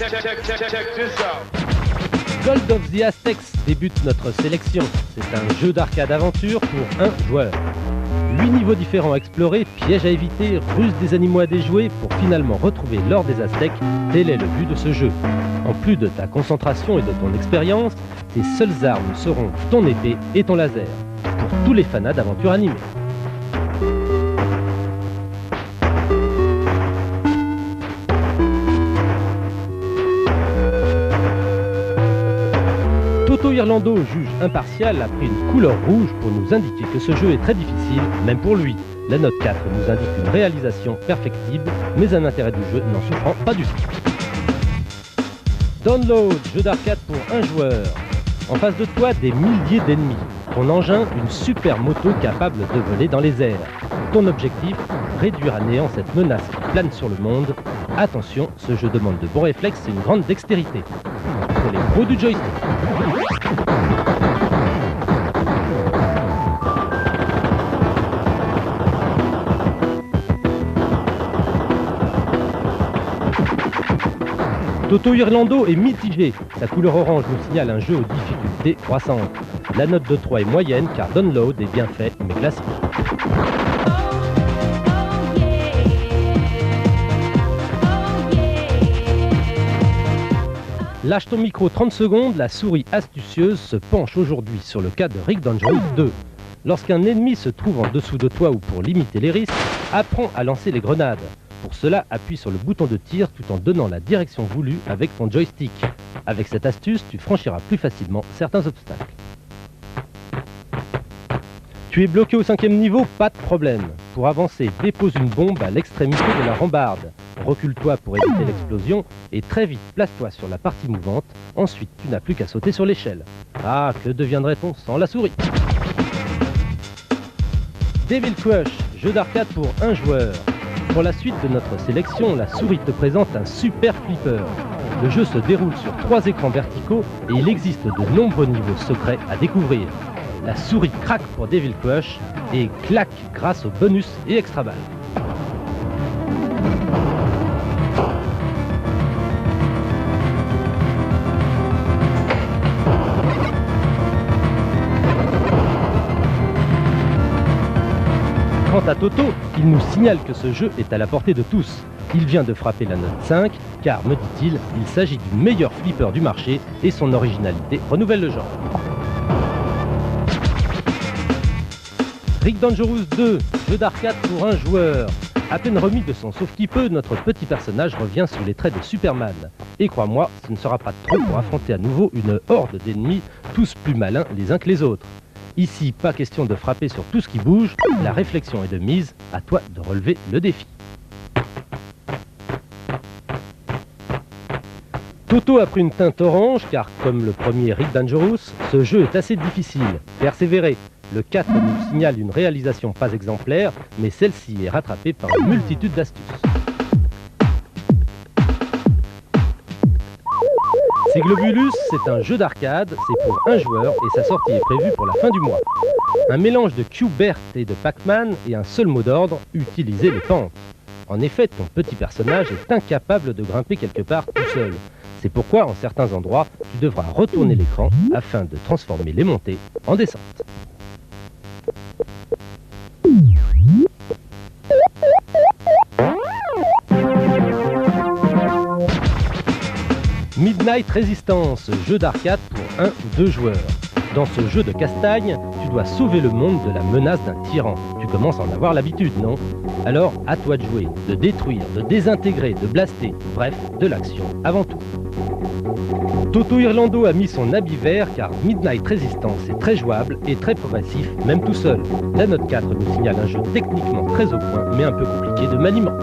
Check this out. Gold of the Aztecs débute notre sélection. C'est un jeu d'arcade aventure pour un joueur. 8 niveaux différents à explorer, pièges à éviter, ruses des animaux à déjouer pour finalement retrouver l'or des Aztèques. Tel est le but de ce jeu. En plus de ta concentration et de ton expérience, tes seules armes seront ton épée et ton laser. Pour tous les fanas d'aventure animée. Toto Irlando, juge impartial, a pris une couleur rouge pour nous indiquer que ce jeu est très difficile, même pour lui. La note 4 nous indique une réalisation perfectible, mais un intérêt du jeu n'en souffrant pas du tout. Download, jeu d'arcade pour un joueur. En face de toi, des milliers d'ennemis. Ton engin, une super moto capable de voler dans les airs. Ton objectif, réduire à néant cette menace qui plane sur le monde. Attention, ce jeu demande de bons réflexes et une grande dextérité. Pour les pros du joystick. Toto Irlando est mitigé. Sa couleur orange nous signale un jeu aux difficultés croissantes. La note de 3 est moyenne car Download est bien fait mais classique. Lâche ton micro 30 secondes, la souris astucieuse se penche aujourd'hui sur le cas de Rick Dangerous 2. Lorsqu'un ennemi se trouve en dessous de toi ou pour limiter les risques, apprends à lancer les grenades. Pour cela, appuie sur le bouton de tir tout en donnant la direction voulue avec ton joystick. Avec cette astuce, tu franchiras plus facilement certains obstacles. Tu es bloqué au 5e niveau, pas de problème. Pour avancer, dépose une bombe à l'extrémité de la rambarde. Recule-toi pour éviter l'explosion et très vite place-toi sur la partie mouvante. Ensuite, tu n'as plus qu'à sauter sur l'échelle. Ah, que deviendrait-on sans la souris? Devil Crush, jeu d'arcade pour un joueur. Pour la suite de notre sélection, la souris te présente un super flipper. Le jeu se déroule sur 3 écrans verticaux et il existe de nombreux niveaux secrets à découvrir. La souris craque pour Devil Crush et claque grâce aux bonus et extra balles. Quant à Toto, il nous signale que ce jeu est à la portée de tous. Il vient de frapper la note 5, car, me dit-il, il s'agit du meilleur flipper du marché et son originalité renouvelle le genre. Rick Dangerous 2, jeu d'arcade pour un joueur. À peine remis de son sauve-qui-peut, notre petit personnage revient sous les traits de Superman. Et crois-moi, ce ne sera pas trop pour affronter à nouveau une horde d'ennemis, tous plus malins les uns que les autres. Ici, pas question de frapper sur tout ce qui bouge, la réflexion est de mise, à toi de relever le défi. Toto a pris une teinte orange car, comme le premier Rick Dangerous, ce jeu est assez difficile. Persévérez. Le 4 nous signale une réalisation pas exemplaire, mais celle-ci est rattrapée par une multitude d'astuces. C'est Globulus, c'est un jeu d'arcade, c'est pour un joueur et sa sortie est prévue pour la fin du mois. Un mélange de Q-Bert et de Pac-Man et un seul mot d'ordre, utiliser les pentes. En effet, ton petit personnage est incapable de grimper quelque part tout seul. C'est pourquoi, en certains endroits, tu devras retourner l'écran afin de transformer les montées en descente. Midnight Resistance, jeu d'arcade pour 1 ou 2 joueurs. Dans ce jeu de castagne, tu dois sauver le monde de la menace d'un tyran. Tu commences à en avoir l'habitude, non? Alors, à toi de jouer, de détruire, de désintégrer, de blaster, bref, de l'action avant tout. Toto Irlando a mis son habit vert car Midnight Resistance est très jouable et très progressif, même tout seul. La note 4 nous signale un jeu techniquement très au point, mais un peu compliqué de maniement.